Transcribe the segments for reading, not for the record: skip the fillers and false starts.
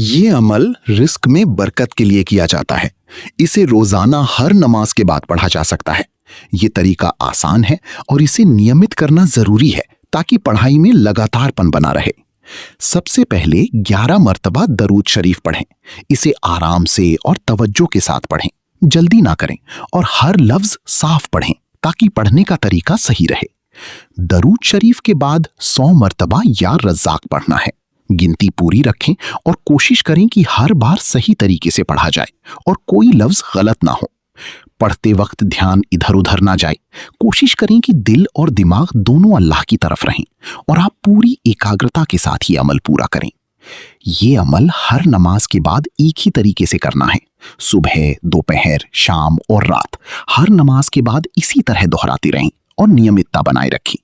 ये अमल रिस्क में बरकत के लिए किया जाता है। इसे रोजाना हर नमाज के बाद पढ़ा जा सकता है। ये तरीका आसान है और इसे नियमित करना जरूरी है ताकि पढ़ाई में लगातारपन बना रहे। सबसे पहले 11 मर्तबा दरूद शरीफ पढ़ें। इसे आराम से और तवज्जो के साथ पढ़ें, जल्दी ना करें और हर लफ्ज साफ पढ़ें ताकि पढ़ने का तरीका सही रहे। दरूद शरीफ के बाद 100 मर्तबा या रज़्ज़ाक पढ़ना है। गिनती पूरी रखें और कोशिश करें कि हर बार सही तरीके से पढ़ा जाए और कोई लफ्ज गलत ना हो। पढ़ते वक्त ध्यान इधर उधर ना जाए। कोशिश करें कि दिल और दिमाग दोनों अल्लाह की तरफ रहें और आप पूरी एकाग्रता के साथ ये अमल पूरा करें। ये अमल हर नमाज के बाद एक ही तरीके से करना है। सुबह, दोपहर, शाम और रात हर नमाज के बाद इसी तरह दोहराते रहें और नियमितता बनाए रखें।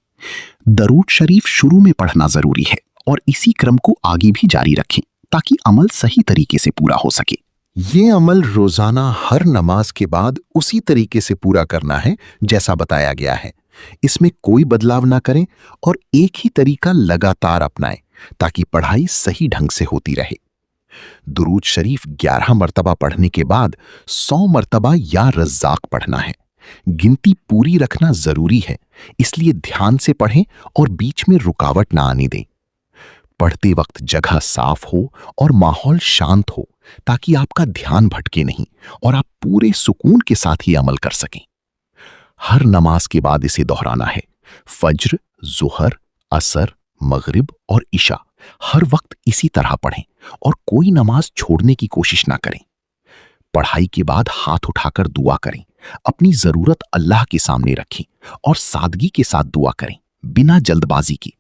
दरूद शरीफ शुरू में पढ़ना जरूरी है और इसी क्रम को आगे भी जारी रखें ताकि अमल सही तरीके से पूरा हो सके। ये अमल रोजाना हर नमाज के बाद उसी तरीके से पूरा करना है जैसा बताया गया है। इसमें कोई बदलाव ना करें और एक ही तरीका लगातार अपनाएं ताकि पढ़ाई सही ढंग से होती रहे। दुरूद शरीफ 11 मर्तबा पढ़ने के बाद 100 मर्तबा या रज़्ज़ाक पढ़ना है। गिनती पूरी रखना जरूरी है, इसलिए ध्यान से पढ़ें और बीच में रुकावट ना आने दें। पढ़ते वक्त जगह साफ हो और माहौल शांत हो ताकि आपका ध्यान भटके नहीं और आप पूरे सुकून के साथ ही अमल कर सकें। हर नमाज के बाद इसे दोहराना है। फज्र, जुहर, असर, मगरिब और इशा हर वक्त इसी तरह पढ़ें और कोई नमाज छोड़ने की कोशिश ना करें। पढ़ाई के बाद हाथ उठाकर दुआ करें। अपनी जरूरत अल्लाह के सामने रखें और सादगी के साथ दुआ करें, बिना जल्दबाजी के।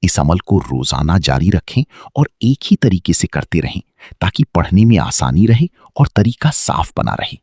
इस अमल को रोजाना जारी रखें और एक ही तरीके से करते रहें ताकि पढ़ने में आसानी रहे और तरीका साफ बना रहे।